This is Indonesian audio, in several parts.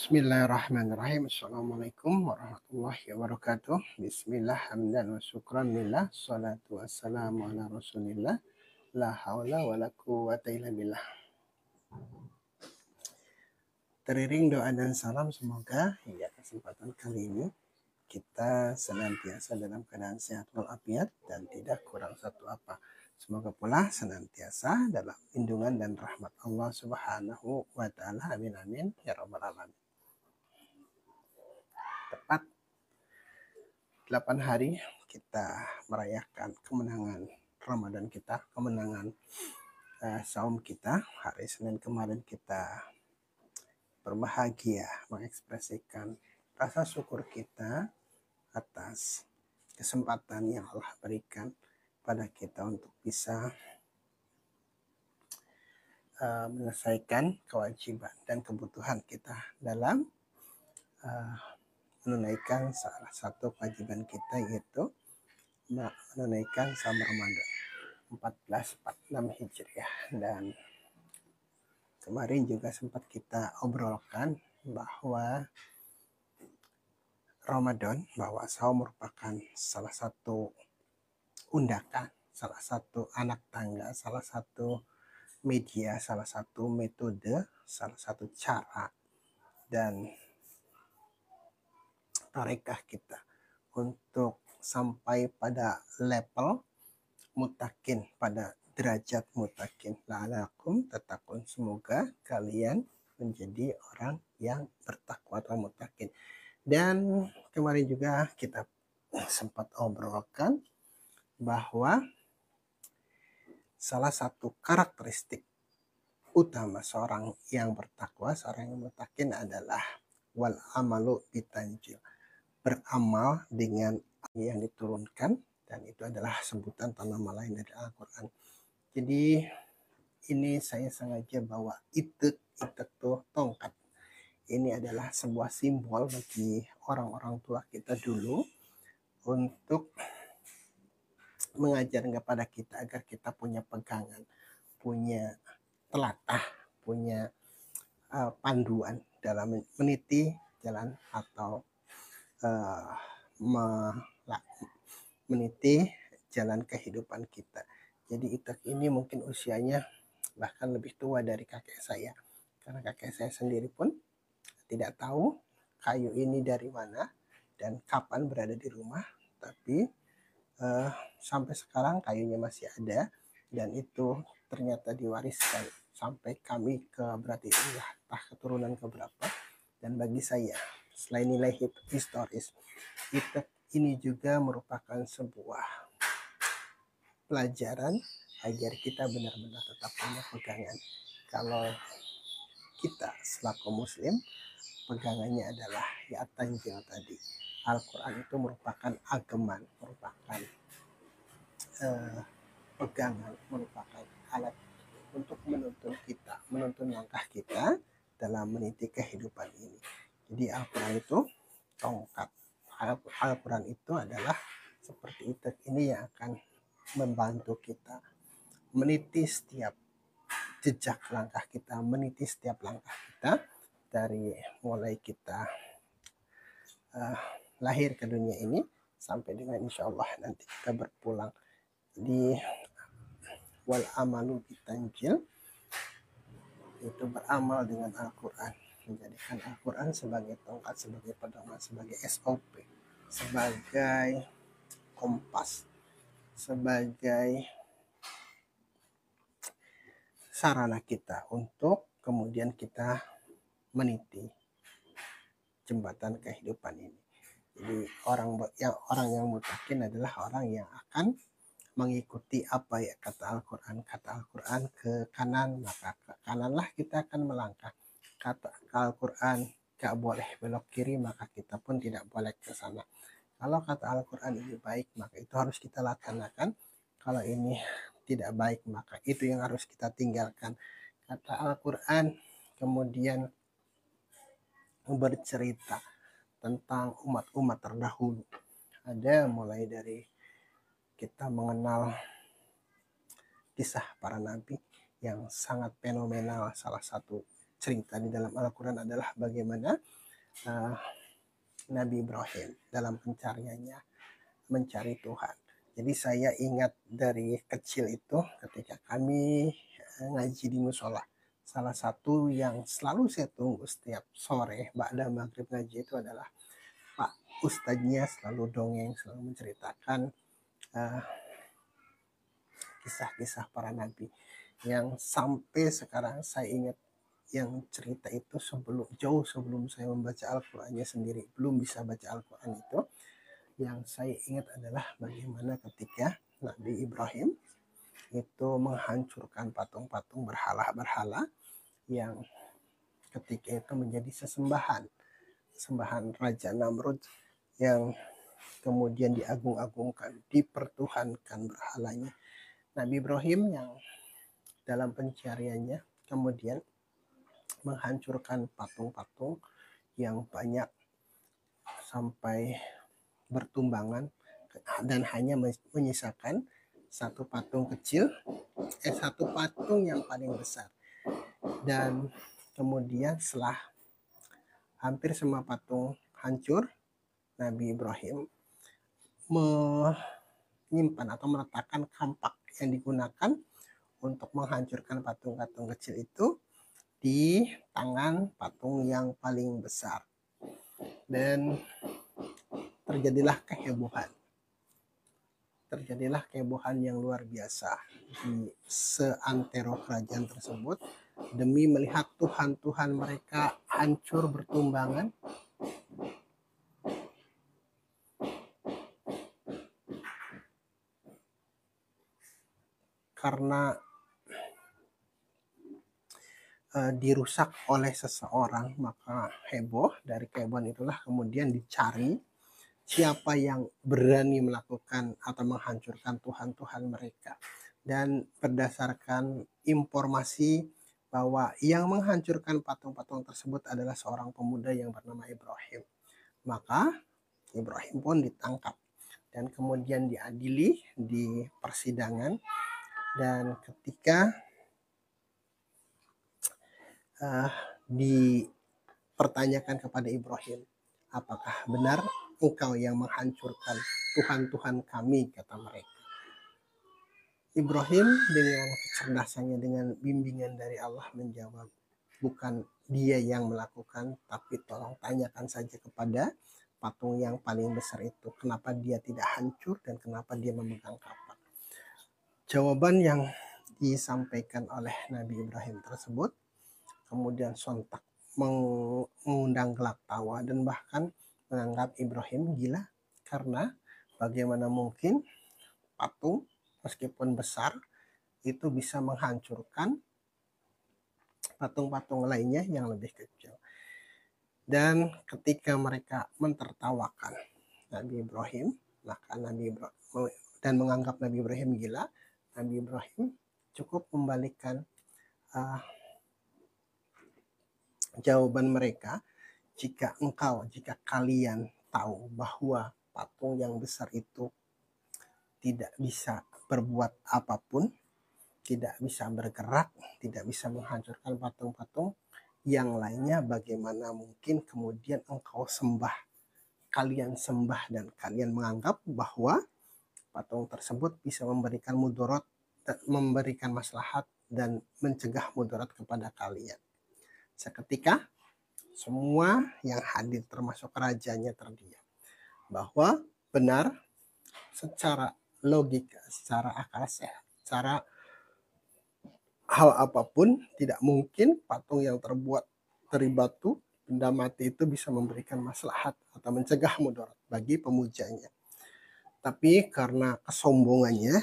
Bismillahirrahmanirrahim. Assalamualaikum warahmatullahi wabarakatuh. Bismillah, hamdan wa syukran lillah. Salatu wassalamu ala rasulillah. La hawla wa la quwwata illa billah. Teriring doa dan salam, semoga hingga kesempatan kali ini kita senantiasa dalam keadaan sehat walafiat dan tidak kurang satu apa. Semoga pula senantiasa dalam lindungan dan rahmat Allah Subhanahu wa taala. Amin amin ya rabbal alamin. Tepat 8 hari kita merayakan kemenangan Ramadan kita, kemenangan saum kita. Hari Senin kemarin kita berbahagia mengekspresikan rasa syukur kita atas kesempatan yang Allah berikan pada kita untuk bisa menyelesaikan kewajiban dan kebutuhan kita dalam menunaikan salah satu kewajiban kita, yaitu menunaikan saum Ramadan 1446 Hijriah. Dan kemarin juga sempat kita obrolkan bahwa Ramadan, bahwa saum merupakan salah satu undakan, salah satu anak tangga, salah satu media, salah satu metode, salah satu cara dan tarekah kita untuk sampai pada level mutakin, pada derajat mutakin. La'alakum tatakun, semoga kalian menjadi orang yang bertakwa atau mutakin. Dan kemarin juga kita sempat obrolkan bahwa salah satu karakteristik utama seorang yang bertakwa, seorang yang mutakin adalah wal amalu bitanjil, beramal dengan yang diturunkan, dan itu adalah sebutan atau nama lain dari Al-Quran. Jadi ini saya sengaja bawa itek tuh tongkat. Ini adalah sebuah simbol bagi orang-orang tua kita dulu untuk mengajar kepada kita agar kita punya pegangan, punya telatah, punya panduan dalam meniti jalan atau meniti jalan kehidupan kita. Jadi itek ini mungkin usianya bahkan lebih tua dari kakek saya, karena kakek saya sendiri pun tidak tahu kayu ini dari mana dan kapan berada di rumah, tapi sampai sekarang kayunya masih ada, dan itu ternyata diwariskan sampai kami ke berarti entah keturunan keberapa. Dan bagi saya, selain nilai historis, itek ini juga merupakan sebuah pelajaran agar kita benar-benar tetap punya pegangan. Kalau kita selaku muslim, pegangannya adalah ya tanjil tadi. Al-Quran itu merupakan ageman, merupakan pegangan, merupakan alat untuk menuntun kita, menuntun langkah kita dalam meniti kehidupan ini. Jadi Al-Quran itu tongkat. Al-Quran itu adalah seperti itek ini yang akan membantu kita meniti setiap jejak langkah kita, meniti setiap langkah kita dari mulai kita lahir ke dunia ini sampai dengan insya Allah nanti kita berpulang. Di wal amalu bitanjil itu beramal dengan Al-Quran, menjadikan Al-Quran sebagai tongkat, sebagai pedoman, sebagai SOP, sebagai kompas, sebagai sarana kita untuk kemudian kita meniti jembatan kehidupan ini. Jadi orang yang mutakin adalah orang yang akan mengikuti apa ya kata Al-Quran. Kata Al-Quran ke kanan, maka ke kananlah kita akan melangkah. Kata Al-Quran gak boleh belok kiri, maka kita pun tidak boleh ke sana. Kalau kata Al-Quran ini baik, maka itu harus kita laksanakan. Kalau ini tidak baik, maka itu yang harus kita tinggalkan. Kata Al-Quran kemudian bercerita tentang umat-umat terdahulu. Ada mulai dari kita mengenal kisah para nabi yang sangat fenomenal. Salah satu cerita di dalam Al-Quran adalah bagaimana Nabi Ibrahim dalam pencariannya mencari Tuhan. Jadi saya ingat dari kecil itu ketika kami ngaji di musola. Salah satu yang selalu saya tunggu setiap sore ba'da maghrib ngaji itu adalah Pak Ustadznya selalu dongeng, selalu menceritakan kisah-kisah para nabi yang sampai sekarang saya ingat yang cerita itu jauh sebelum saya membaca Al-Qur'annya sendiri, belum bisa baca Al-Qur'an itu. Yang saya ingat adalah bagaimana ketika Nabi Ibrahim itu menghancurkan patung-patung berhala-berhala yang ketika itu menjadi sembahan Raja Namrud yang kemudian diagung-agungkan, dipertuhankan berhalanya. Nabi Ibrahim yang dalam pencariannya kemudian menghancurkan patung-patung yang banyak sampai bertumbangan dan hanya menyisakan satu patung kecil, satu patung yang paling besar. Dan kemudian setelah hampir semua patung hancur, Nabi Ibrahim menyimpan atau meletakkan kampak yang digunakan untuk menghancurkan patung-patung kecil itu di tangan patung yang paling besar. Dan terjadilah kehebohan yang luar biasa di seantero kerajaan tersebut demi melihat Tuhan-Tuhan mereka hancur bertumbangan. Karena dirusak oleh seseorang, maka heboh. Dari kehebohan itulah kemudian dicari siapa yang berani melakukan atau menghancurkan Tuhan-Tuhan mereka. Dan berdasarkan informasi bahwa yang menghancurkan patung-patung tersebut adalah seorang pemuda yang bernama Ibrahim. Maka Ibrahim pun ditangkap dan kemudian diadili di persidangan. Dan ketika dipertanyakan kepada Ibrahim, apakah benar engkau yang menghancurkan Tuhan-Tuhan kami, kata mereka. Ibrahim dengan kecerdasannya, dengan bimbingan dari Allah menjawab, bukan dia yang melakukan, tapi tolong tanyakan saja kepada patung yang paling besar itu, kenapa dia tidak hancur dan kenapa dia memegang kapak. Jawaban yang disampaikan oleh Nabi Ibrahim tersebut kemudian sontak mengundang gelak tawa dan bahkan menganggap Ibrahim gila, karena bagaimana mungkin patung meskipun besar itu bisa menghancurkan patung-patung lainnya yang lebih kecil. Dan ketika mereka mentertawakan Nabi Ibrahim, maka Nabi Ibrahim dan menganggap Nabi Ibrahim gila, Nabi Ibrahim cukup membalikkan jawaban mereka, jika kalian tahu bahwa patung yang besar itu tidak bisa berbuat apapun, tidak bisa bergerak, tidak bisa menghancurkan patung-patung yang lainnya, bagaimana mungkin kemudian kalian sembah dan kalian menganggap bahwa patung tersebut bisa memberikan mudarat, memberikan maslahat dan mencegah mudarat kepada kalian. Seketika semua yang hadir termasuk rajanya terdiam, bahwa benar secara logika, secara akal sehat, secara hal apapun tidak mungkin patung yang terbuat dari batu benda mati itu bisa memberikan maslahat atau mencegah mudarat bagi pemujanya. Tapi karena kesombongannya,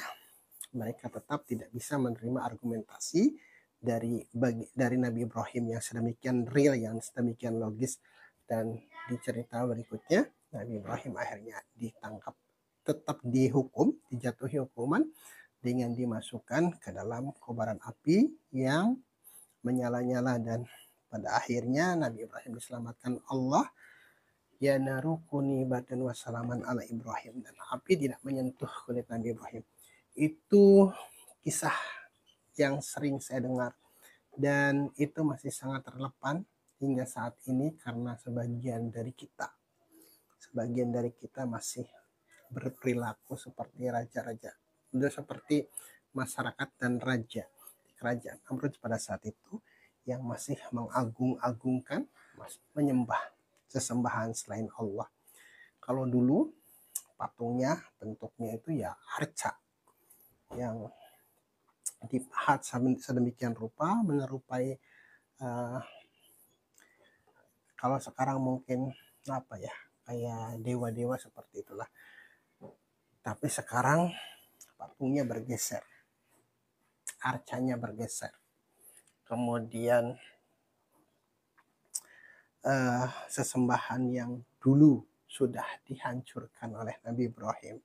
mereka tetap tidak bisa menerima argumentasi dari Nabi Ibrahim yang sedemikian real, yang sedemikian logis. Dan di cerita berikutnya, Nabi Ibrahim akhirnya ditangkap, tetap dihukum, dijatuhi hukuman dengan dimasukkan ke dalam kobaran api yang menyala-nyala. Dan pada akhirnya Nabi Ibrahim diselamatkan Allah, ya narukuni badan wassalaman ala Ibrahim, dan api tidak menyentuh kulit Nabi Ibrahim. Itu kisah yang sering saya dengar dan itu masih sangat relevan hingga saat ini karena sebagian dari kita masih berperilaku seperti raja-raja, seperti masyarakat dan raja kerajaan Namrud pada saat itu, yang masih mengagung-agungkan, masih menyembah sesembahan selain Allah. Kalau dulu patungnya bentuknya itu ya arca yang dipahat sedemikian rupa menyerupai kalau sekarang mungkin apa ya, kayak dewa-dewa seperti itulah. Tapi sekarang patungnya bergeser, arcanya bergeser. Kemudian sesembahan yang dulu sudah dihancurkan oleh Nabi Ibrahim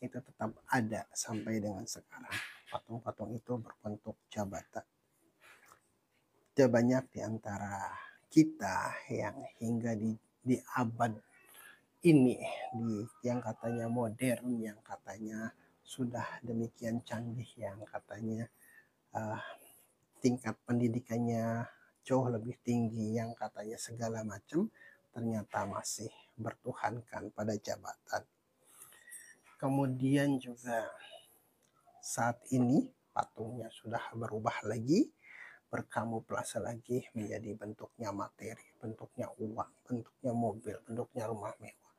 itu tetap ada sampai dengan sekarang. Patung-patung itu berbentuk jabatan. Tidak banyak di antara kita yang hingga di abad ini, yang katanya modern, yang katanya sudah demikian canggih, yang katanya tingkat pendidikannya jauh lebih tinggi, yang katanya segala macam, ternyata masih bertuhankan pada jabatan. Kemudian juga saat ini patungnya sudah berubah lagi, berkamuflase lagi menjadi bentuknya materi, bentuknya uang, bentuknya mobil, bentuknya rumah mewah.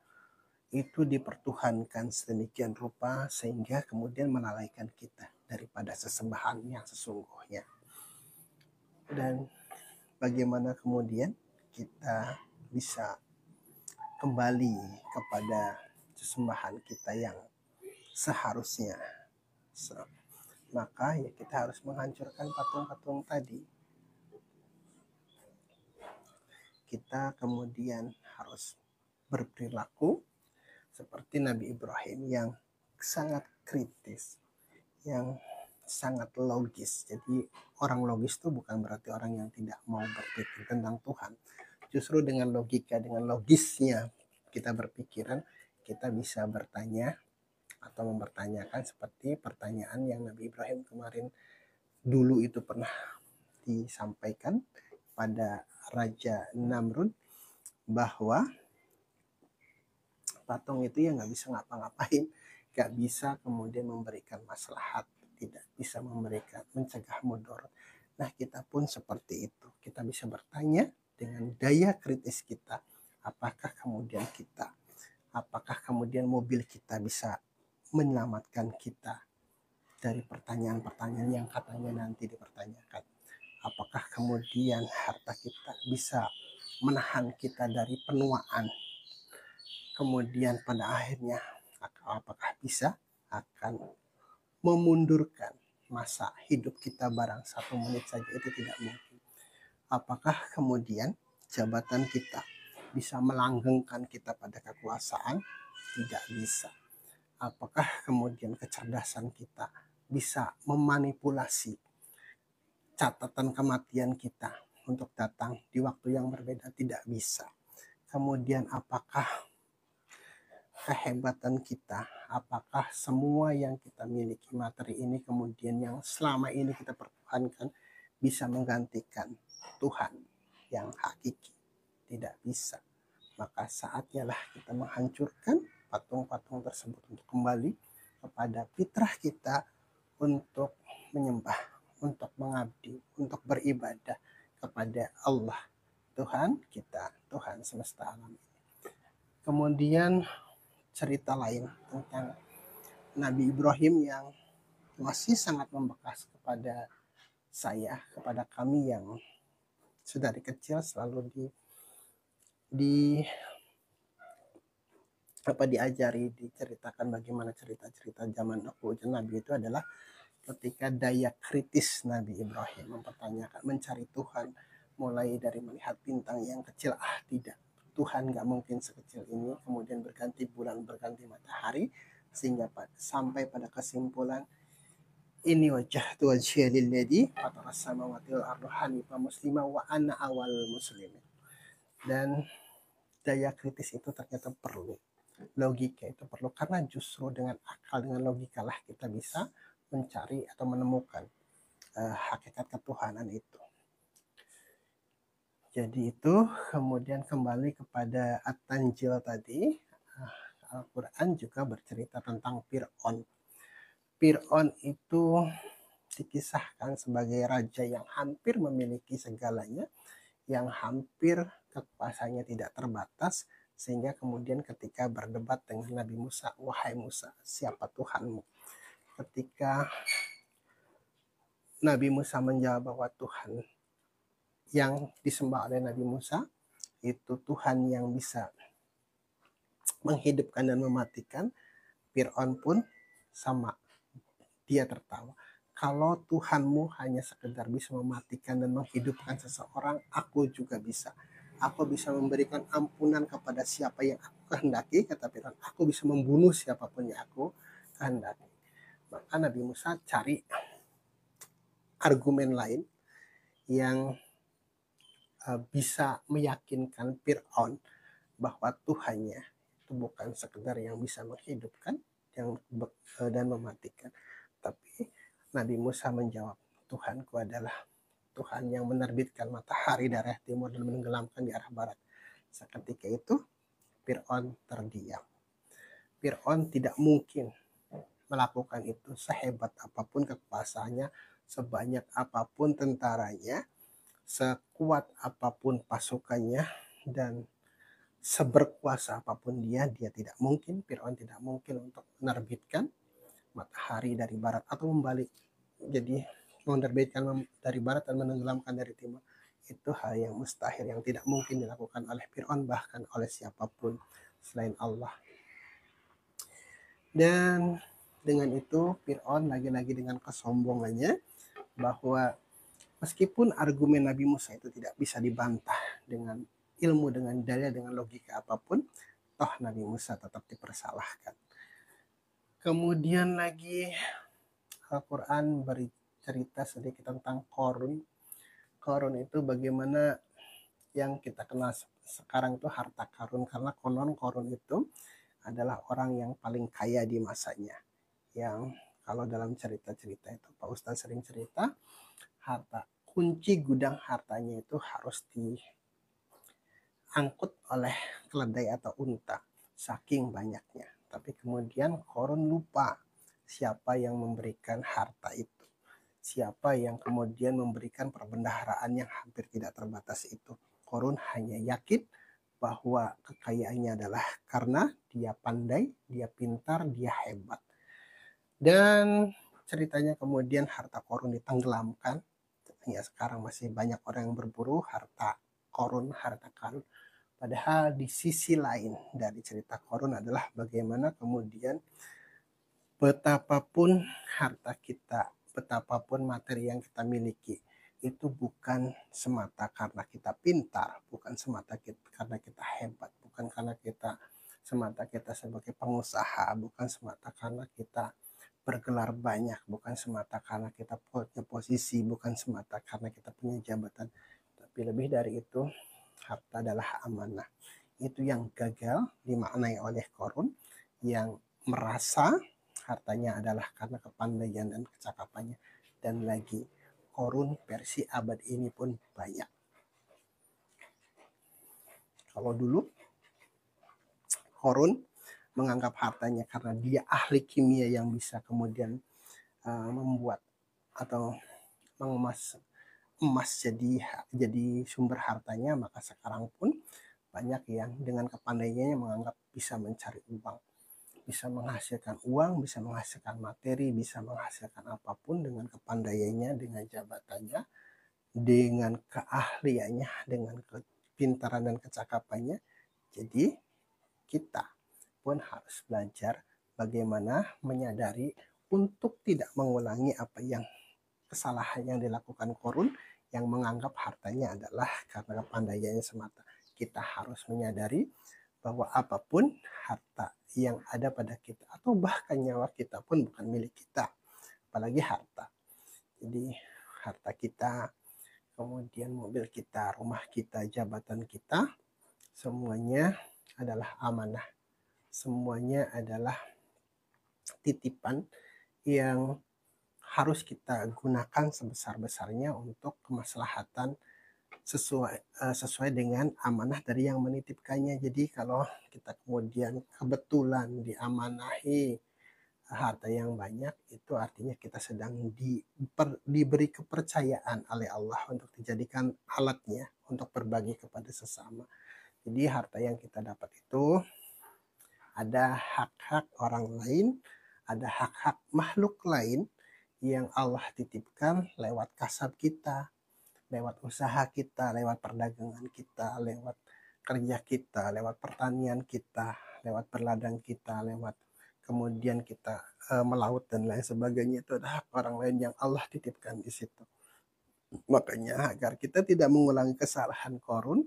Itu dipertuhankan sedemikian rupa sehingga kemudian melalaikan kita daripada sesembahan yang sesungguhnya. Dan bagaimana kemudian kita bisa kembali kepada sesembahan kita yang seharusnya. Maka ya kita harus menghancurkan patung-patung tadi. Kita kemudian harus berperilaku seperti Nabi Ibrahim yang sangat kritis, yang sangat logis. Jadi orang logis itu bukan berarti orang yang tidak mau berpikir tentang Tuhan. Justru dengan logika, dengan logisnya kita berpikiran, kita bisa bertanya atau mempertanyakan seperti pertanyaan yang Nabi Ibrahim kemarin dulu itu pernah disampaikan pada Raja Namrud, bahwa patung itu ya nggak bisa ngapa-ngapain, nggak bisa kemudian memberikan maslahat, tidak bisa memberikan mencegah mudarat. Nah kita pun seperti itu, kita bisa bertanya dengan daya kritis kita, apakah kemudian mobil kita bisa menyelamatkan kita dari pertanyaan-pertanyaan yang katanya nanti dipertanyakan. Apakah kemudian harta kita bisa menahan kita dari penuaan. Kemudian pada akhirnya apakah bisa akan memundurkan masa hidup kita barang 1 menit saja, itu tidak mungkin. Apakah kemudian jabatan kita bisa melanggengkan kita pada kekuasaan? Tidak bisa. Apakah kemudian kecerdasan kita bisa memanipulasi catatan kematian kita untuk datang di waktu yang berbeda? Tidak bisa. Kemudian apakah kehebatan kita, apakah semua yang kita miliki materi ini kemudian yang selama ini kita pertahankan bisa menggantikan Tuhan yang hakiki? Tidak bisa. Maka saatnya lah kita menghancurkan patung-patung tersebut untuk kembali kepada fitrah kita untuk menyembah, untuk mengabdi, untuk beribadah kepada Allah, Tuhan kita, Tuhan semesta alam ini. Kemudian cerita lain tentang Nabi Ibrahim yang masih sangat membekas kepada saya, kepada kami yang sudah dari kecil selalu diajari, diceritakan bagaimana cerita-cerita zaman Abu Nabi itu adalah ketika daya kritis Nabi Ibrahim mempertanyakan, mencari Tuhan, mulai dari melihat bintang yang kecil, tidak, Tuhan gak mungkin sekecil ini, kemudian berganti bulan, berganti matahari, sehingga sampai pada kesimpulan ini wajhtu wajhiya lilladzi fatara samawati wal arda hanifan muslima wa ana awal muslimin. Dan daya kritis itu ternyata perlu, logika itu perlu, karena justru dengan akal, dengan logika lah kita bisa mencari atau menemukan hakikat ketuhanan itu. Jadi itu kemudian kembali kepada At-Tanjil tadi, Al-Quran juga bercerita tentang Fir'aun. Fir'aun itu dikisahkan sebagai raja yang hampir memiliki segalanya, yang hampir kekuasaannya tidak terbatas, sehingga kemudian ketika berdebat dengan Nabi Musa, wahai Musa, siapa Tuhanmu? Ketika Nabi Musa menjawab bahwa Tuhan yang disembah oleh Nabi Musa itu Tuhan yang bisa menghidupkan dan mematikan, Fir'aun pun sama, dia tertawa. Kalau Tuhanmu hanya sekedar bisa mematikan dan menghidupkan seseorang, aku juga bisa. Aku bisa memberikan ampunan kepada siapa yang aku kehendaki, kata Fir'aun. Aku bisa membunuh siapapun yang aku kehendaki. Maka Nabi Musa cari argumen lain yang bisa meyakinkan Fir'aun bahwa Tuhannya itu bukan sekedar yang bisa menghidupkan dan mematikan. Tapi Nabi Musa menjawab, Tuhanku adalah Tuhan yang menerbitkan matahari dari arah timur dan menenggelamkan di arah barat. Seketika itu Fir'aun terdiam. Fir'aun tidak mungkin melakukan itu, sehebat apapun kekuasaannya, sebanyak apapun tentaranya, sekuat apapun pasukannya, dan seberkuasa apapun dia tidak mungkin, Fir'aun tidak mungkin untuk menerbitkan matahari dari barat atau membalik. Jadi menerbitkan dari barat dan menenggelamkan dari timur. Itu hal yang mustahil, yang tidak mungkin dilakukan oleh Fir'aun, bahkan oleh siapapun selain Allah. Dan dengan itu Fir'aun lagi-lagi dengan kesombongannya bahwa meskipun argumen Nabi Musa itu tidak bisa dibantah dengan ilmu, dengan dalil, dengan logika apapun, toh Nabi Musa tetap dipersalahkan. Kemudian lagi Al-Quran bercerita sedikit tentang Qarun. Qarun itu bagaimana yang kita kenal sekarang itu harta karun, karena konon Qarun itu adalah orang yang paling kaya di masanya. Yang kalau dalam cerita-cerita itu Pak Ustadz sering cerita, harta kunci gudang hartanya itu harus diangkut oleh keledai atau unta, saking banyaknya. Tapi kemudian Qarun lupa siapa yang memberikan harta itu, siapa yang kemudian memberikan perbendaharaan yang hampir tidak terbatas itu. Qarun hanya yakin bahwa kekayaannya adalah karena dia pandai, dia pintar, dia hebat. Dan ceritanya kemudian harta Qarun ditenggelamkan. Ya, sekarang masih banyak orang yang berburu harta Qarun, harta karun. Padahal di sisi lain dari cerita Qarun adalah bagaimana kemudian betapapun harta kita, betapapun materi yang kita miliki, itu bukan semata karena kita pintar, bukan semata karena kita hebat, bukan karena kita semata kita sebagai pengusaha, bukan semata karena kita bergelar banyak, bukan semata karena kita punya posisi, bukan semata karena kita punya jabatan, tapi lebih dari itu, harta adalah amanah. Itu yang gagal dimaknai oleh Qarun, yang merasa hartanya adalah karena kepandaian dan kecakapannya. Dan lagi, Qarun versi abad ini pun banyak. Kalau dulu Qarun menganggap hartanya karena dia ahli kimia yang bisa kemudian membuat atau mengemas emas jadi sumber hartanya, maka sekarang pun banyak yang dengan kepandaiannya menganggap bisa mencari uang, bisa menghasilkan uang, bisa menghasilkan materi, bisa menghasilkan apapun dengan kepandaiannya, dengan jabatannya, dengan keahliannya, dengan kepintaran dan kecakapannya. Jadi kita pun harus belajar bagaimana menyadari untuk tidak mengulangi apa yang kesalahan yang dilakukan Qarun, yang menganggap hartanya adalah karena kepandaiannya semata. Kita harus menyadari bahwa apapun harta yang ada pada kita atau bahkan nyawa kita pun bukan milik kita, apalagi harta. Jadi harta kita, kemudian mobil kita, rumah kita, jabatan kita, semuanya adalah amanah. Semuanya adalah titipan yang harus kita gunakan sebesar-besarnya untuk kemaslahatan sesuai dengan amanah dari yang menitipkannya. Jadi kalau kita kemudian kebetulan diamanahi harta yang banyak, itu artinya kita sedang diberi kepercayaan oleh Allah untuk dijadikan alatnya untuk berbagi kepada sesama. Jadi harta yang kita dapat itu ada hak-hak orang lain, ada hak-hak makhluk lain yang Allah titipkan lewat kasab kita, lewat usaha kita, lewat perdagangan kita, lewat kerja kita, lewat pertanian kita, lewat berladang kita, lewat kemudian kita melaut dan lain sebagainya. Itu ada hak orang lain yang Allah titipkan di situ. Makanya agar kita tidak mengulangi kesalahan Korun,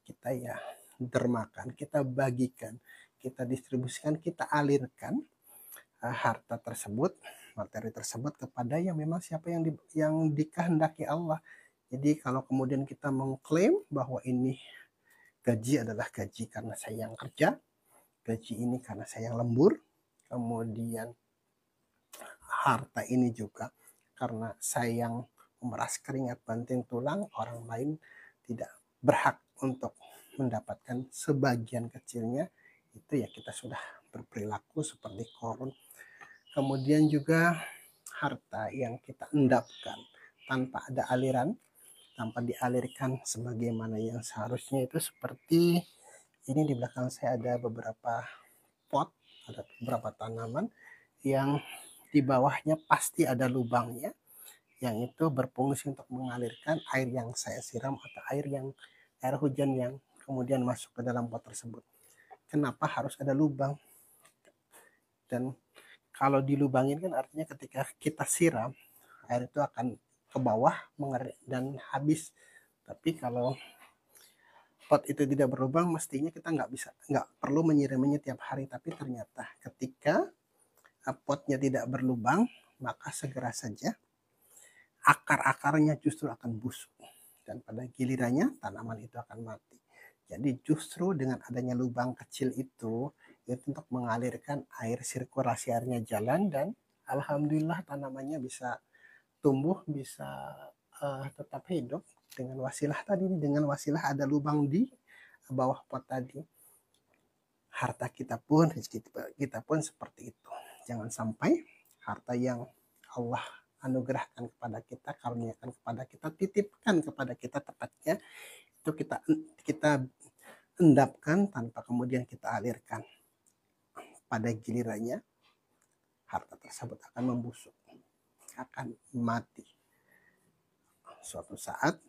kita ya dermakan, kita bagikan, kita distribusikan, kita alirkan harta tersebut, materi tersebut kepada yang memang siapa yang dikehendaki Allah. Jadi kalau kemudian kita mengklaim bahwa ini gaji adalah gaji karena saya yang kerja, gaji ini karena saya yang lembur, kemudian harta ini juga karena saya yang memeras keringat banting tulang, orang lain tidak berhak untuk mendapatkan sebagian kecilnya, itu ya kita sudah berperilaku seperti Korun. Kemudian juga harta yang kita endapkan tanpa ada aliran, tanpa dialirkan sebagaimana yang seharusnya, itu seperti ini. Di belakang saya ada beberapa pot, ada beberapa tanaman yang di bawahnya pasti ada lubangnya, yang itu berfungsi untuk mengalirkan air yang saya siram atau air hujan yang kemudian masuk ke dalam pot tersebut. Kenapa harus ada lubang? Dan kalau dilubangin kan artinya ketika kita siram, air itu akan ke bawah mengalir dan habis. Tapi kalau pot itu tidak berlubang, mestinya kita nggak perlu menyiramnya tiap hari. Tapi ternyata ketika potnya tidak berlubang, maka segera saja akar-akarnya justru akan busuk, dan pada gilirannya tanaman itu akan mati. Jadi justru dengan adanya lubang kecil itu untuk mengalirkan air, sirkulasi airnya jalan, dan alhamdulillah tanamannya bisa tumbuh, bisa tetap hidup dengan wasilah tadi, dengan wasilah ada lubang di bawah pot tadi. Harta kita pun, rezeki kita pun seperti itu. Jangan sampai harta yang Allah anugerahkan kepada kita, karuniakan kepada kita, titipkan kepada kita tepatnya, itu kita endapkan tanpa kemudian kita alirkan. Pada gilirannya harta tersebut akan membusuk, akan mati. Suatu saat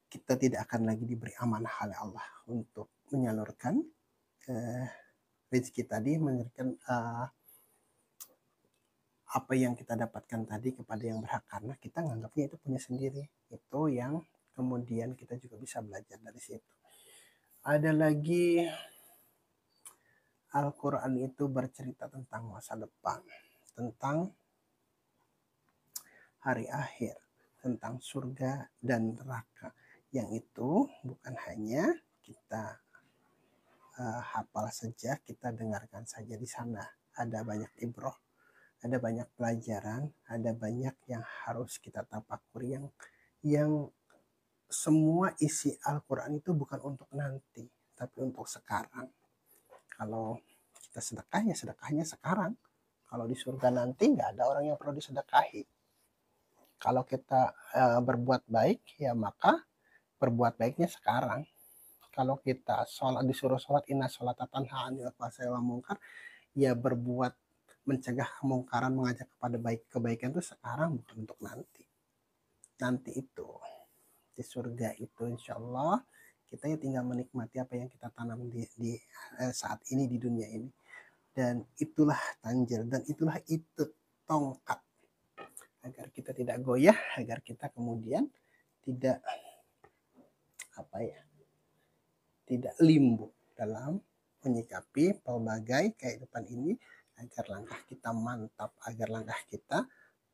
kita tidak akan lagi diberi amanah oleh Allah untuk menyalurkan rezeki tadi, menyalurkan apa yang kita dapatkan tadi kepada yang berhak, karena kita menganggapnya itu punya sendiri. Itu yang kemudian kita juga bisa belajar dari situ. Ada lagi, Al-Quran itu bercerita tentang masa depan, tentang hari akhir, tentang surga dan neraka. Yang itu bukan hanya kita hafal saja, kita dengarkan saja di sana. Ada banyak ibroh, ada banyak pelajaran, ada banyak yang harus kita tafakuri, yang semua isi Al-Quran itu bukan untuk nanti, tapi untuk sekarang. Kalau kita sedekah, ya sedekahnya sekarang. Kalau di surga nanti nggak ada orang yang perlu disedekahi. Kalau kita berbuat baik, ya maka berbuat baiknya sekarang. Kalau kita disuruh sholat, inna sholata tanha 'anil fahsya'i wal munkar, ya berbuat mencegah kemungkaran, mengajak kepada kebaikan itu sekarang, bukan untuk nanti. Nanti itu di surga itu insya Allah kita ya tinggal menikmati apa yang kita tanam di saat ini di dunia ini. Dan itulah tanjir, dan itulah itu tongkat, agar kita tidak goyah, agar kita kemudian tidak tidak limbo dalam menyikapi pelbagai kehidupan ini, agar langkah kita mantap, agar langkah kita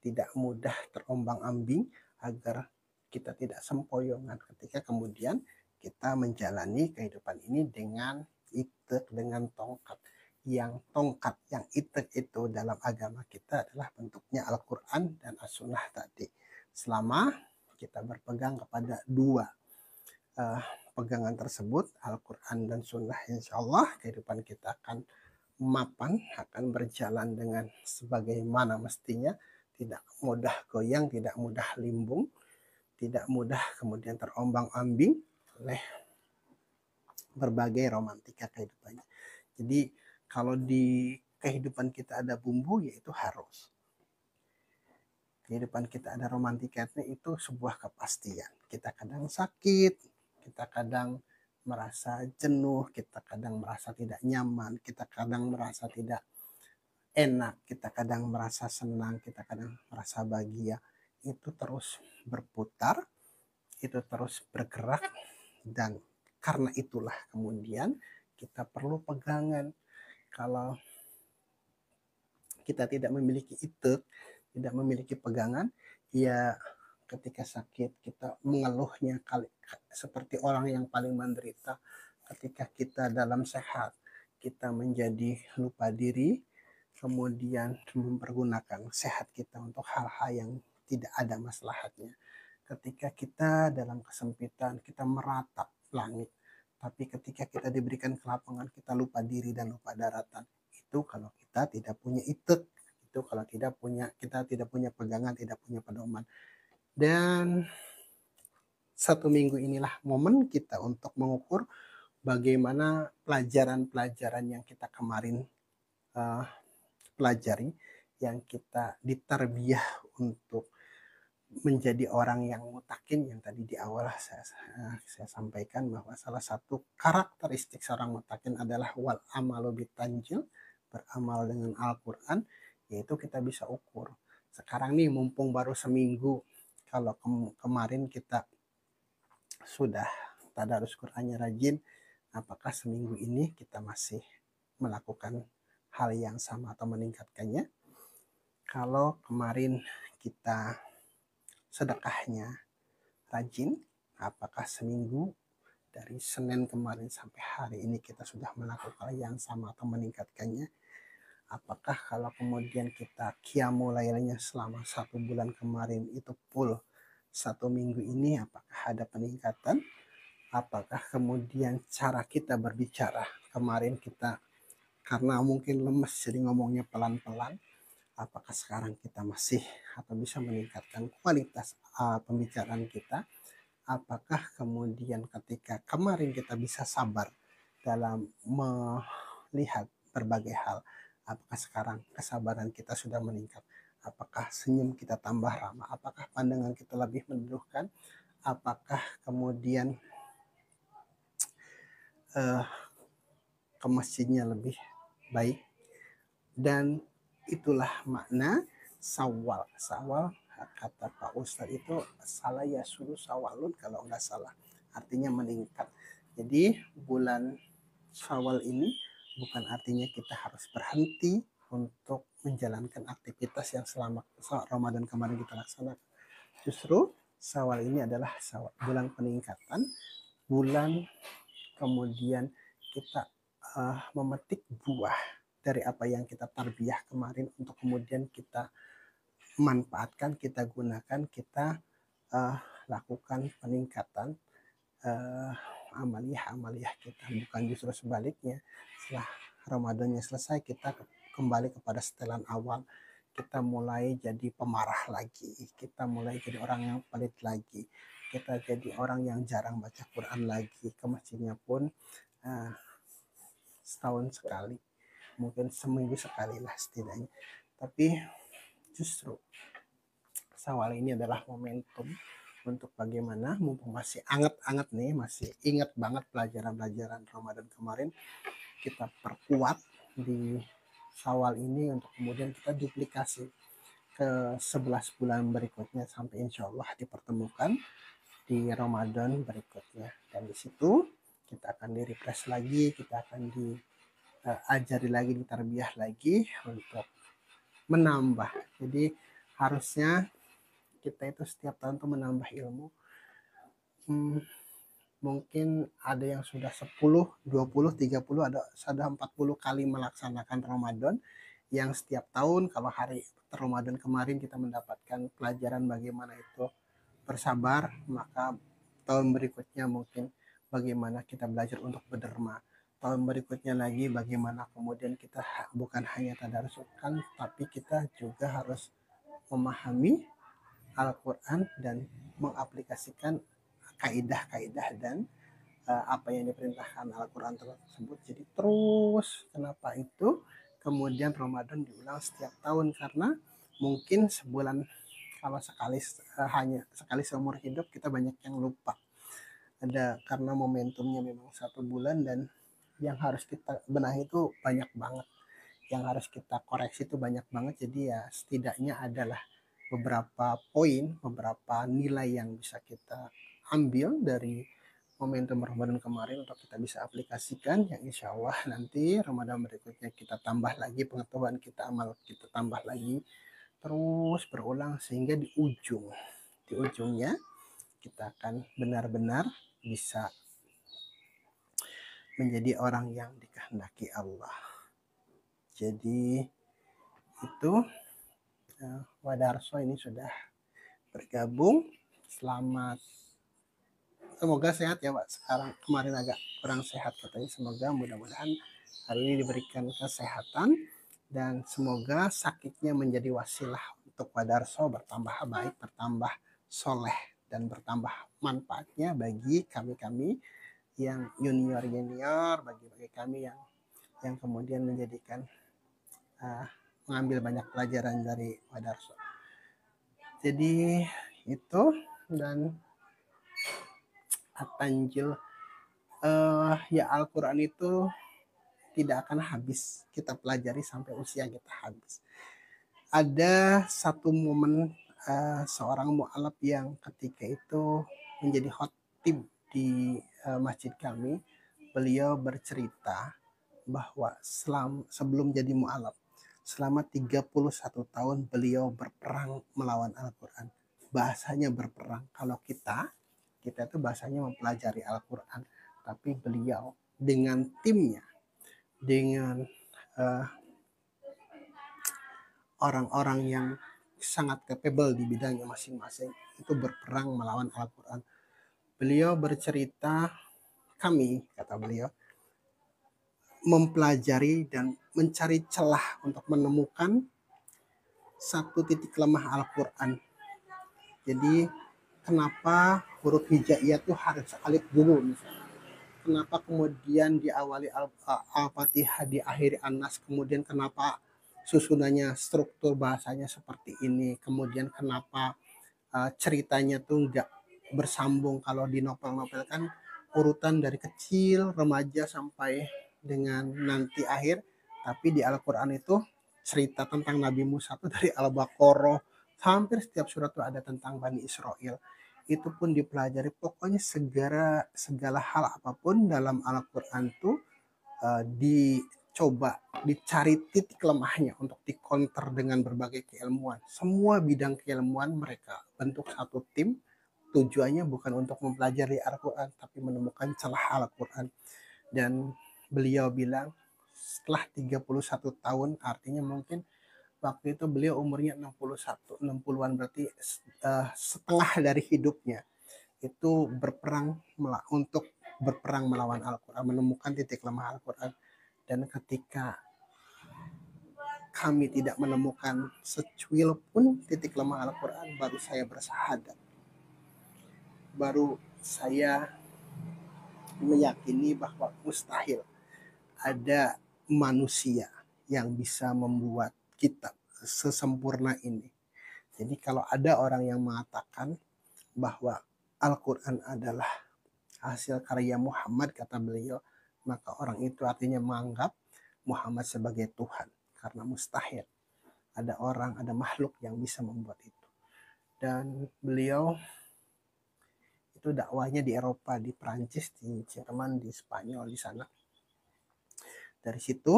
tidak mudah terombang-ambing, agar kita tidak sempoyongan ketika kemudian kita menjalani kehidupan ini dengan itek, dengan tongkat. Yang tongkat, yang itek itu dalam agama kita adalah bentuknya Al-Quran dan As-Sunnah tadi. Selama kita berpegang kepada dua pegangan tersebut, Al-Quran dan Sunnah, insya Allah kehidupan kita akan mapan, akan berjalan dengan sebagaimana mestinya, tidak mudah goyang, tidak mudah limbung, tidak mudah kemudian terombang-ambing oleh berbagai romantika kehidupannya. Jadi kalau di kehidupan kita ada bumbu, yaitu harus. Kehidupan kita ada romantikanya, itu sebuah kepastian. Kita kadang sakit, kita kadang merasa jenuh, kita kadang merasa tidak nyaman, kita kadang merasa tidak enak, kita kadang merasa senang, kita kadang merasa bahagia. Itu terus berputar, itu terus bergerak, dan karena itulah kemudian kita perlu pegangan. Kalau kita tidak memiliki itu, tidak memiliki pegangan, ya ketika sakit kita mengeluhnya seperti orang yang paling menderita. Ketika kita dalam sehat, kita menjadi lupa diri, kemudian mempergunakan sehat kita untuk hal-hal yang tidak ada maslahatnya. Ketika kita dalam kesempitan, kita meratap langit. Tapi ketika kita diberikan kelapangan, kita lupa diri dan lupa daratan. Itu kalau kita tidak punya itu kalau kita tidak punya pegangan, tidak punya pedoman. Dan 1 minggu inilah momen kita untuk mengukur bagaimana pelajaran-pelajaran yang kita kemarin pelajari, yang kita ditarbiyah untuk menjadi orang yang mutakin, yang tadi di awal saya sampaikan bahwa salah satu karakteristik seorang mutakin adalah wal amalu bitanjil, beramal dengan Al-Quran, yaitu kita bisa ukur. Sekarang nih mumpung baru seminggu, kalau kemarin kita sudah tadarus Qur'annya rajin, apakah seminggu ini kita masih melakukan hal yang sama atau meningkatkannya? Kalau kemarin kita sedekahnya rajin, apakah seminggu dari Senin kemarin sampai hari ini kita sudah melakukan yang sama atau meningkatkannya? Apakah kalau kemudian kita qiyamul lailnya selama 1 bulan kemarin itu full 1 minggu ini, apakah ada peningkatan? Apakah kemudian cara kita berbicara, kemarin kita karena mungkin lemes jadi ngomongnya pelan-pelan, apakah sekarang kita masih atau bisa meningkatkan kualitas pembicaraan kita? Apakah kemudian ketika kemarin kita bisa sabar dalam melihat berbagai hal, apakah sekarang kesabaran kita sudah meningkat? Apakah senyum kita tambah ramah? Apakah pandangan kita lebih meneduhkan? Apakah kemudian ke masjidnya lebih baik? Dan itulah makna sawal. Sawal kata Pak Ustadz itu salah ya suruh sawalun kalau nggak salah. Artinya meningkat. Jadi bulan Syawal ini bukan artinya kita harus berhenti untuk menjalankan aktivitas yang selama Ramadan kemarin kita laksanakan. Justru Syawal ini adalah bulan peningkatan, bulan kemudian kita memetik buah dari apa yang kita tarbiyah kemarin untuk kemudian kita manfaatkan, kita gunakan, kita lakukan peningkatan amaliyah kita, bukan justru sebaliknya. Setelah Ramadannya selesai kita kembali kepada setelan awal, kita mulai jadi pemarah lagi, kita mulai jadi orang yang pelit lagi, kita jadi orang yang jarang baca Quran lagi, ke masjidnya pun setahun sekali, mungkin seminggu sekali lah setidaknya. Tapi justru Syawal ini adalah momentum untuk bagaimana mumpung masih anget-anget nih, masih ingat banget pelajaran-pelajaran Ramadan kemarin, kita perkuat di Syawal ini untuk kemudian kita duplikasi ke 11 bulan berikutnya sampai insya Allah dipertemukan di Ramadan berikutnya. Dan di situ kita akan di-refresh lagi, kita akan diajari lagi, ditarbiyah lagi untuk menambah. Jadi harusnya kita itu setiap tahun tuh menambah ilmu. Mungkin ada yang sudah 10, 20, 30, ada 40 kali melaksanakan Ramadan, yang setiap tahun kalau hari Ramadan kemarin kita mendapatkan pelajaran bagaimana itu bersabar, maka tahun berikutnya mungkin bagaimana kita belajar untuk berderma. Tahun berikutnya lagi bagaimana kemudian kita bukan hanya tadaruskan, tapi kita juga harus memahami Al-Quran dan mengaplikasikan kaidah-kaidah dan apa yang diperintahkan Al-Quran tersebut. Jadi terus, kenapa itu kemudian Ramadan diulang setiap tahun? Karena mungkin sebulan, kalau sekali hanya sekali seumur hidup, kita banyak yang lupa. Ada karena momentumnya memang 1 bulan, dan yang harus kita benahi itu banyak banget, yang harus kita koreksi itu banyak banget. Jadi ya setidaknya adalah beberapa poin, beberapa nilai yang bisa kita ambil dari momentum Ramadan kemarin untuk kita bisa aplikasikan, yang insya Allah nanti Ramadan berikutnya kita tambah lagi pengetahuan kita, amal kita tambah lagi, terus berulang sehingga di ujungnya kita akan benar-benar bisa menjadi orang yang dikehendaki Allah. Jadi itu Wadarso ini sudah bergabung. Semoga sehat ya Pak. Sekarang kemarin agak kurang sehat katanya. Semoga mudah-mudahan hari ini diberikan kesehatan, dan semoga sakitnya menjadi wasilah untuk Wadarso bertambah baik, bertambah soleh, dan bertambah manfaatnya bagi kami-kami yang junior, bagi kami yang kemudian menjadikan mengambil banyak pelajaran dari Wadarso. Jadi itu, dan At-Tanjil ya Al-Quran itu tidak akan habis kita pelajari sampai usia kita habis. Ada satu momen seorang mu'alaf yang ketika itu menjadi khotib di masjid kami. Beliau bercerita bahwa sebelum jadi mu'alaf, selama 31 tahun beliau berperang melawan Al-Quran. Bahasanya berperang. Kalau kita itu bahasanya mempelajari Al-Quran. Tapi beliau dengan timnya, dengan orang-orang yang sangat capable di bidangnya masing-masing, itu berperang melawan Al-Quran. Beliau bercerita, kata beliau, mempelajari dan mencari celah untuk menemukan satu titik lemah Al-Quran. Jadi kenapa huruf hijaiyah itu harus alif dulu misalnya. Kenapa kemudian diawali Al-Fatihah, diakhiri An-Nas, kemudian kenapa susunannya, struktur bahasanya seperti ini, kemudian kenapa ceritanya tuh nggak bersambung. Kalau di novel-novel kan urutan dari kecil, remaja, sampai dengan nanti akhir, tapi di Al-Quran itu cerita tentang Nabi Musa itu dari Al-Baqarah, hampir setiap surat itu ada tentang Bani Israel. Itu pun dipelajari. Pokoknya segala hal apapun dalam Al-Quran itu dicoba dicari titik lemahnya untuk dikonter dengan berbagai keilmuan. Semua bidang keilmuan mereka bentuk satu tim. Tujuannya bukan untuk mempelajari Al-Quran, tapi menemukan celah Al-Quran. Dan beliau bilang setelah 31 tahun, artinya mungkin waktu itu beliau umurnya 60-an, berarti setengah dari hidupnya itu untuk berperang melawan Al-Quran, menemukan titik lemah Al-Quran. Dan ketika kami tidak menemukan secuil pun titik lemah Al-Quran, baru saya bersahadat. Baru saya meyakini bahwa mustahil ada manusia yang bisa membuat kitab sesempurna ini. Jadi kalau ada orang yang mengatakan bahwa Al-Quran adalah hasil karya Muhammad, kata beliau, maka orang itu artinya menganggap Muhammad sebagai Tuhan. Karena mustahil ada makhluk yang bisa membuat itu. Dan beliau itu dakwahnya di Eropa, di Prancis, di Jerman, di Spanyol, di sana. Dari situ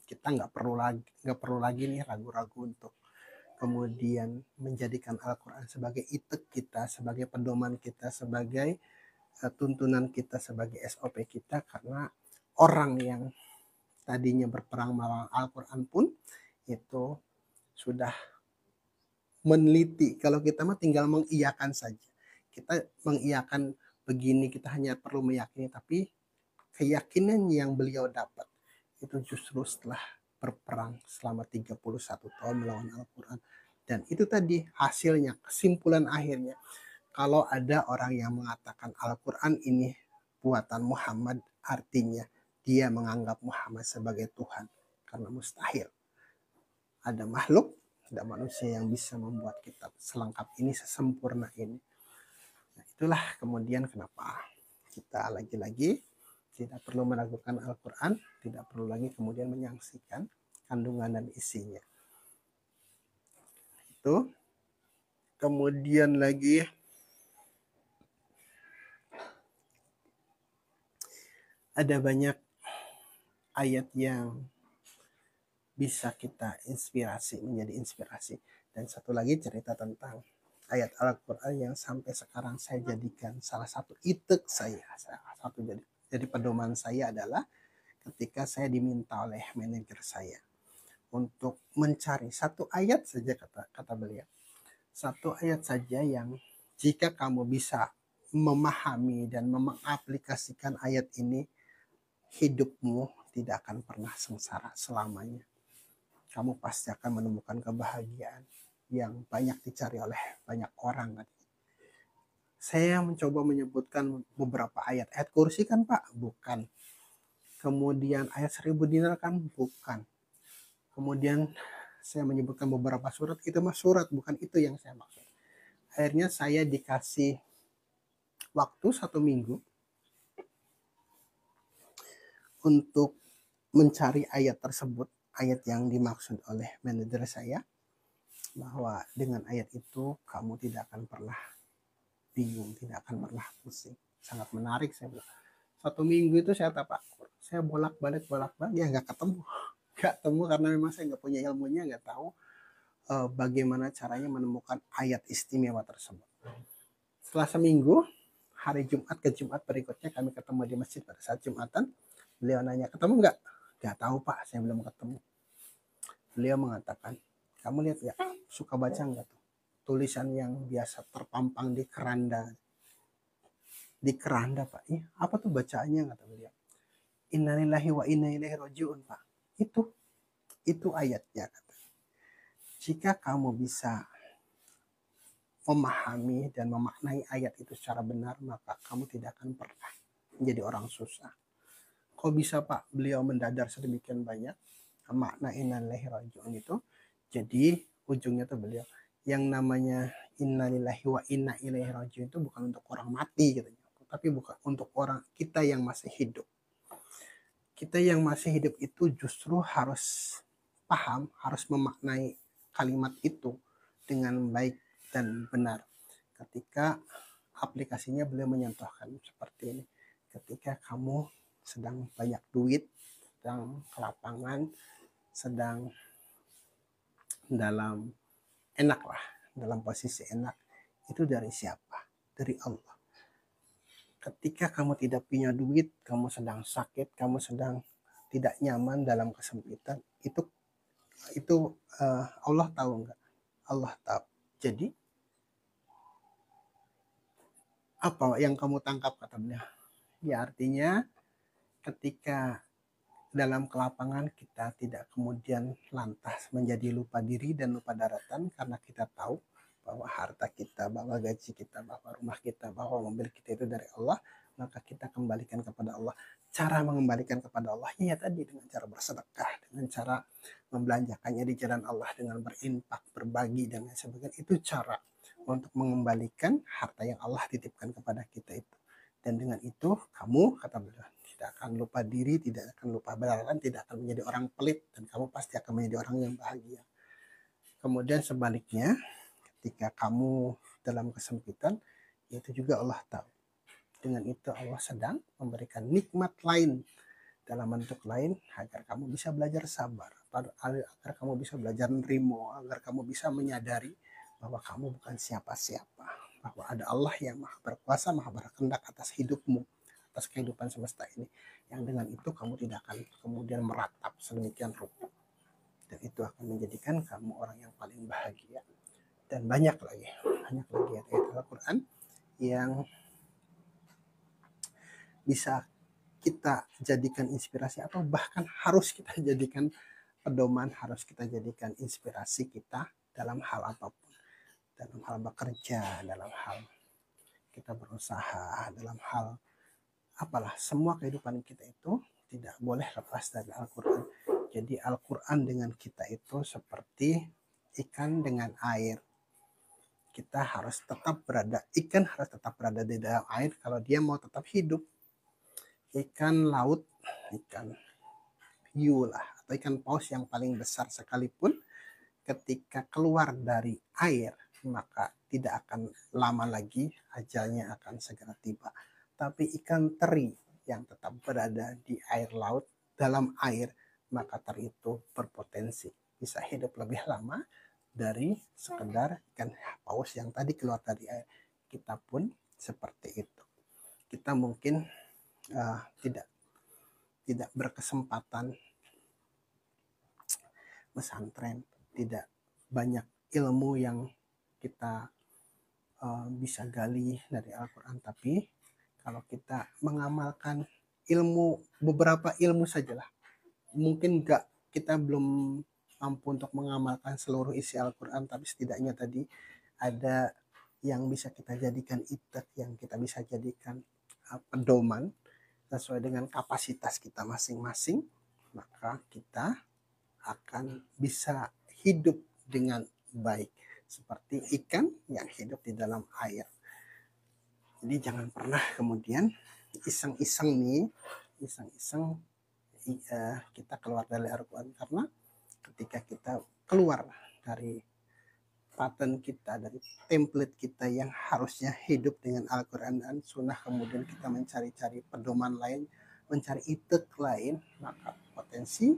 kita nggak perlu lagi nih ragu-ragu untuk kemudian menjadikan Al-Quran sebagai itek kita, sebagai pedoman kita, sebagai tuntunan kita, sebagai SOP kita. Karena orang yang tadinya berperang melawan Al-Quran pun itu sudah meneliti. Kalau kita mah tinggal mengiyakan saja. Kita mengiyakan begini, kita hanya perlu meyakini, tapi keyakinan yang beliau dapat itu justru setelah berperang selama 31 tahun melawan Al-Quran. Dan itu tadi hasilnya, kesimpulan akhirnya. Kalau ada orang yang mengatakan Al-Quran ini buatan Muhammad, artinya dia menganggap Muhammad sebagai Tuhan. Karena mustahil ada makhluk, ada manusia yang bisa membuat kitab selengkap ini, sesempurna ini. Nah, itulah kemudian kenapa kita lagi-lagi tidak perlu meragukan Al-Quran, tidak perlu lagi kemudian menyaksikan kandungan dan isinya. Itu. Kemudian lagi ada banyak ayat yang bisa kita inspirasi, menjadi inspirasi. Dan satu lagi cerita tentang ayat Al-Quran yang sampai sekarang saya jadikan salah satu itik saya. Salah satu jadi pedoman saya adalah ketika saya diminta oleh manajer saya untuk mencari satu ayat saja, kata beliau. Satu ayat saja yang jika kamu bisa memahami dan mengaplikasikan ayat ini, hidupmu tidak akan pernah sengsara selamanya. Kamu pasti akan menemukan kebahagiaan yang banyak dicari oleh banyak orang. Saya mencoba menyebutkan beberapa ayat. Ayat kursi kan Pak? Bukan. Kemudian ayat 1000 dinar kan? Bukan. Kemudian saya menyebutkan beberapa surat. Itu mah surat, bukan itu yang saya maksud. Akhirnya saya dikasih waktu 1 minggu untuk mencari ayat tersebut, ayat yang dimaksud oleh manajer saya, bahwa dengan ayat itu kamu tidak akan pernah bingung, tidak akan pernah pusing. Sangat menarik, saya bilang. 1 minggu itu saya tafakur, saya bolak-balik ya nggak ketemu karena memang saya nggak punya ilmunya, nggak tahu bagaimana caranya menemukan ayat istimewa tersebut. Setelah seminggu, hari Jumat ke Jumat berikutnya kami ketemu di masjid pada saat Jumatan. Beliau nanya, ketemu nggak? Nggak tahu Pak, saya belum ketemu. Beliau mengatakan, kamu lihat ya, suka baca nggak tuh tulisan yang biasa terpampang di keranda? Di keranda Pak, iya, apa tuh bacaannya, kata beliau. Innalillahi wa inna ilaihi rajiun Pak. Itu ayatnya, kata. Jika kamu bisa memahami dan memaknai ayat itu secara benar, maka kamu tidak akan pernah menjadi orang susah. Kok bisa Pak beliau mendadar sedemikian banyak makna innalillahi rajiun itu? Jadi ujungnya tuh beliau, yang namanya innalillahi wa inna ilaihi rajiun itu bukan untuk orang mati gitu, tapi bukan untuk orang kita yang masih hidup. Kita yang masih hidup itu justru harus paham, harus memaknai kalimat itu dengan baik dan benar. Ketika aplikasinya beliau menyentuhkan seperti ini. Ketika kamu sedang banyak duit, sedang ke lapangan, sedang dalam enak lah, dalam posisi enak, itu dari siapa? Dari Allah. Ketika kamu tidak punya duit, kamu sedang sakit, kamu sedang tidak nyaman dalam kesempitan, itu Allah tahu nggak? Allah tahu. Jadi apa yang kamu tangkap, kata beliau? Ya artinya ketika dalam kelapangan kita tidak kemudian lantas menjadi lupa diri dan lupa daratan, karena kita tahu bahwa harta kita, bahwa gaji kita, bahwa rumah kita, bahwa mobil kita itu dari Allah, maka kita kembalikan kepada Allah. Cara mengembalikan kepada Allah ya tadi dengan cara bersedekah, dengan cara membelanjakannya di jalan Allah, dengan berinfak, berbagi dan lain sebagainya. Itu cara untuk mengembalikan harta yang Allah titipkan kepada kita itu. Dan dengan itu kamu, kata beliau, tidak akan lupa diri, tidak akan lupa daratan, tidak akan menjadi orang pelit, dan kamu pasti akan menjadi orang yang bahagia. Kemudian sebaliknya, ketika kamu dalam kesempitan, itu juga Allah tahu. Dengan itu Allah sedang memberikan nikmat lain dalam bentuk lain agar kamu bisa belajar sabar, agar kamu bisa belajar nerimo, agar kamu bisa menyadari bahwa kamu bukan siapa-siapa, bahwa ada Allah yang maha berkuasa, maha berkehendak atas hidupmu, atas kehidupan semesta ini, yang dengan itu kamu tidak akan kemudian meratap sedemikian rupa, dan itu akan menjadikan kamu orang yang paling bahagia. Dan banyak lagi ayat-ayat Al-Quran yang bisa kita jadikan inspirasi atau bahkan harus kita jadikan pedoman, harus kita jadikan inspirasi kita dalam hal apapun, dalam hal bekerja, dalam hal kita berusaha, dalam hal apalah, semua kehidupan kita itu tidak boleh lepas dari Al-Quran. Jadi Al-Quran dengan kita itu seperti ikan dengan air. Kita harus tetap berada, ikan harus tetap berada di dalam air kalau dia mau tetap hidup. Ikan laut, ikan hiu lah, atau ikan paus yang paling besar sekalipun, ketika keluar dari air, maka tidak akan lama lagi ajalnya akan segera tiba. Tapi ikan teri yang tetap berada di air laut, dalam air, maka teri itu berpotensi bisa hidup lebih lama dari sekedar ikan paus yang tadi keluar dari air. Kita pun seperti itu. Kita mungkin tidak berkesempatan pesantren, tidak banyak ilmu yang kita bisa gali dari Al-Quran, tapi kalau kita mengamalkan beberapa ilmu sajalah, mungkin kita belum mampu untuk mengamalkan seluruh isi Al-Quran, tapi setidaknya tadi ada yang bisa kita jadikan itat, yang kita bisa jadikan pedoman sesuai dengan kapasitas kita masing-masing, maka kita akan bisa hidup dengan baik seperti ikan yang hidup di dalam air. Jadi jangan pernah kemudian iseng-iseng kita keluar dari Al-Quran, karena ketika kita keluar dari pattern kita, dari template kita yang harusnya hidup dengan Al-Quran dan Sunnah, kemudian kita mencari-cari pedoman lain, mencari itik lain, maka potensi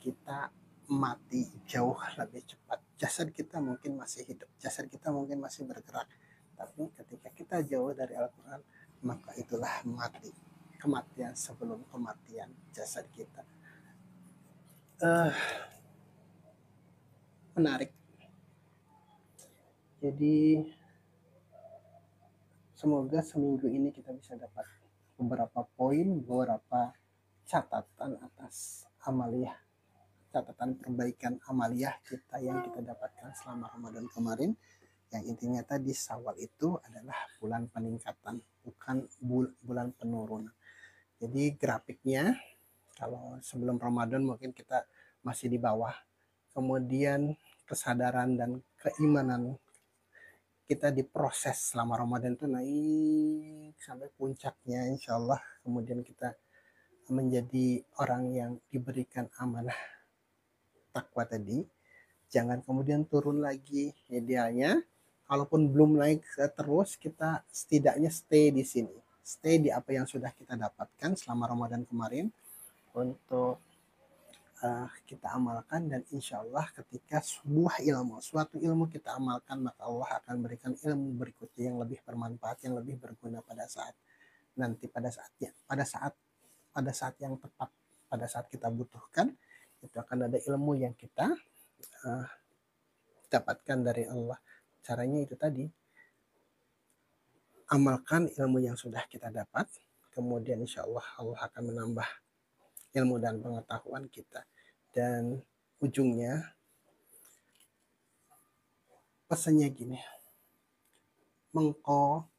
kita mati jauh lebih cepat. Jasad kita mungkin masih hidup, jasad kita mungkin masih bergerak, tapi ketika kita jauh dari Al-Quran, maka itulah mati, kematian sebelum kematian jasad kita. Menarik. Jadi semoga seminggu ini kita bisa dapat beberapa poin, beberapa catatan atas amaliyah, catatan perbaikan amaliyah kita yang kita dapatkan selama Ramadan kemarin. Yang intinya tadi, Syawal itu adalah bulan peningkatan, bukan bulan penurunan. Jadi grafiknya, kalau sebelum Ramadan mungkin kita masih di bawah, kemudian kesadaran dan keimanan kita diproses selama Ramadan itu naik sampai puncaknya, insya Allah kemudian kita menjadi orang yang diberikan amanah takwa tadi. Jangan kemudian turun lagi. Idealnya kalaupun belum naik terus, kita setidaknya stay di sini, stay di apa yang sudah kita dapatkan selama Ramadan kemarin untuk kita amalkan. Dan insya Allah ketika suatu ilmu kita amalkan, maka Allah akan berikan ilmu berikutnya yang lebih bermanfaat, yang lebih berguna pada saat nanti, pada saat yang tepat, pada saat kita butuhkan, itu akan ada ilmu yang kita dapatkan dari Allah. Caranya itu tadi, amalkan ilmu yang sudah kita dapat, kemudian insya Allah Allah akan menambah ilmu dan pengetahuan kita. Dan ujungnya pesannya gini, mengko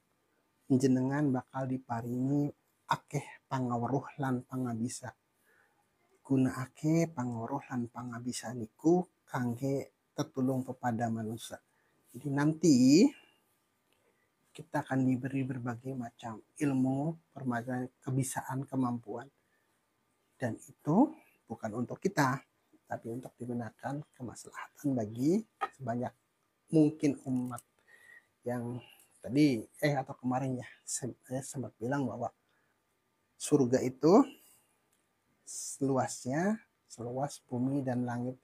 jenengan bakal diparingi akeh pangaweruh lan pangabisa. Gunakake pangaweruh lan pangabisa niku kangge tetulung kepada manusia. Jadi nanti kita akan diberi berbagai macam ilmu, berbagai kebisaan, kemampuan. Dan itu bukan untuk kita, tapi untuk digunakan kemaslahatan bagi sebanyak mungkin umat. Yang tadi atau kemarin ya, saya sempat bilang bahwa surga itu seluas bumi dan langit.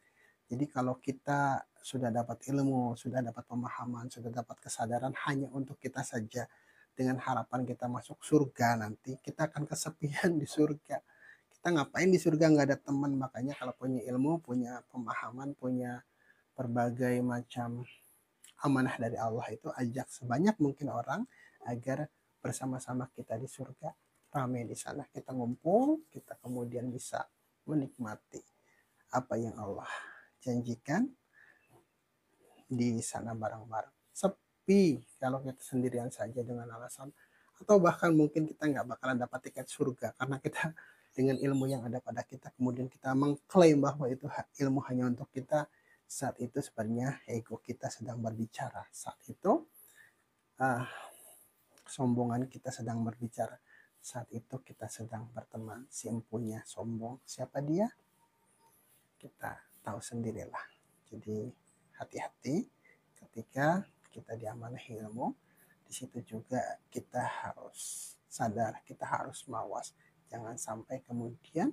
Jadi kalau kita sudah dapat ilmu, sudah dapat pemahaman, sudah dapat kesadaran hanya untuk kita saja, dengan harapan kita masuk surga nanti, kita akan kesepian di surga. Kita ngapain di surga, nggak ada teman. Makanya kalau punya ilmu, punya pemahaman, punya berbagai macam amanah dari Allah itu ajak sebanyak mungkin orang agar bersama-sama kita di surga, ramai di sana, kita ngumpul, kita kemudian bisa menikmati apa yang Allah janjikan di sana bareng-bareng. Sepi kalau kita sendirian saja dengan alasan, atau bahkan mungkin kita nggak bakalan dapat tiket surga karena kita dengan ilmu yang ada pada kita kemudian kita mengklaim bahwa itu ilmu hanya untuk kita. Saat itu sebenarnya ego kita sedang berbicara. Saat itu kesombongan kita sedang berbicara. Saat itu kita sedang berteman. Si empunya sombong, siapa dia? Kita tahu sendirilah. Jadi hati-hati ketika kita diamanahi ilmu. Di situ juga kita harus sadar, kita harus mawas. Jangan sampai kemudian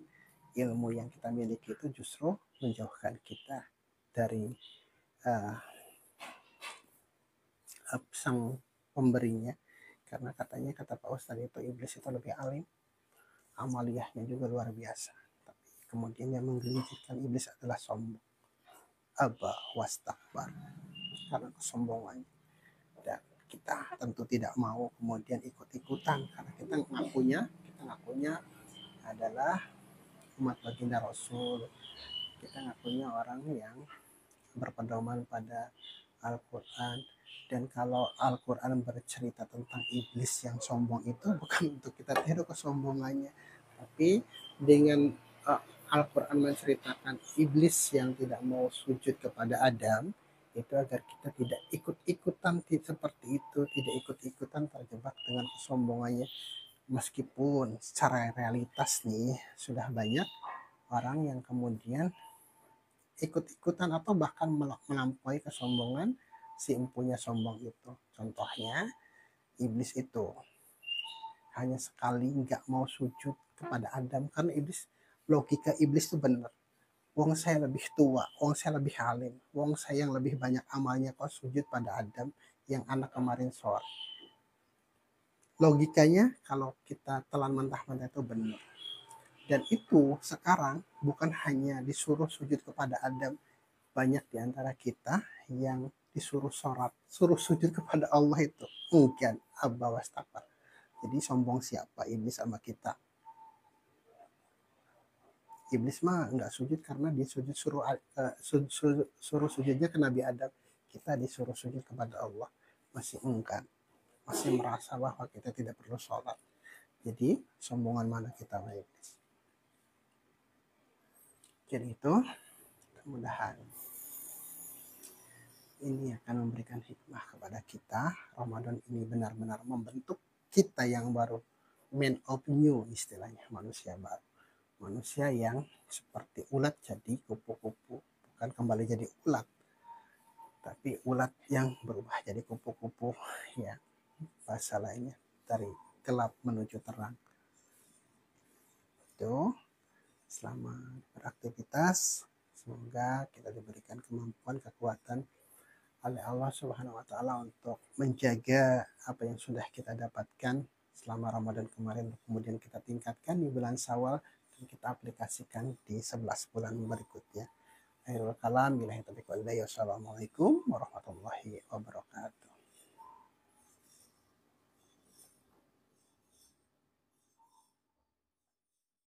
ilmu yang kita miliki itu justru menjauhkan kita dari sang pemberinya. Karena katanya, kata Pak Ustadz itu, iblis itu lebih alim, amaliyahnya juga luar biasa. Tapi kemudian yang menggelincirkan iblis adalah sombong. Aba wastakbar, karena kesombongannya. Dan kita tentu tidak mau kemudian ikut-ikutan karena kita ngakunya adalah umat baginda Rasul. Kita ngakunya orang yang berpedoman pada Al-Quran. Dan kalau Al-Quran bercerita tentang iblis yang sombong itu bukan untuk kita tiru kesombongannya, tapi dengan Al-Quran menceritakan iblis yang tidak mau sujud kepada Adam, itu agar kita tidak ikut-ikutan seperti itu, tidak ikut-ikutan terjebak dengan kesombongannya. Meskipun secara realitas nih sudah banyak orang yang kemudian ikut-ikutan atau bahkan melampaui kesombongan si empunya sombong itu. Contohnya iblis itu hanya sekali nggak mau sujud kepada Adam karena logika iblis itu benar. Wong saya lebih tua, wong saya lebih alim, wong saya yang lebih banyak amalnya, kok sujud pada Adam yang anak kemarin sore. Logikanya kalau kita telan mentah-mentah itu benar. Dan itu sekarang bukan hanya disuruh sujud kepada Adam, banyak di antara kita yang disuruh sholat, suruh sujud kepada Allah itu enggan, aba wastakbar. Jadi sombong siapa? Iblis sama kita. Iblis mah nggak sujud karena dia suruh sujudnya ke Nabi Adam. Kita disuruh sujud kepada Allah, masih enggan, masih merasa bahwa kita tidak perlu sholat. Jadi sombongan mana kita sama iblis? Jadi itu mudah-mudahan ini akan memberikan hikmah kepada kita. Ramadan ini benar-benar membentuk kita yang baru, man of new istilahnya, manusia baru, manusia yang seperti ulat jadi kupu-kupu, bukan kembali jadi ulat, tapi ulat yang berubah jadi kupu-kupu, ya bahasa lainnya dari gelap menuju terang. Itu selamat beraktivitas, semoga kita diberikan kemampuan, kekuatan oleh Allah Subhanahu wa Ta'ala untuk menjaga apa yang sudah kita dapatkan selama Ramadan kemarin, kemudian kita tingkatkan di bulan Syawal dan kita aplikasikan di 11 bulan berikutnya. Akhirul kalam, billahi taufiq wal hidayah. Wassalamualaikum warahmatullahi wabarakatuh.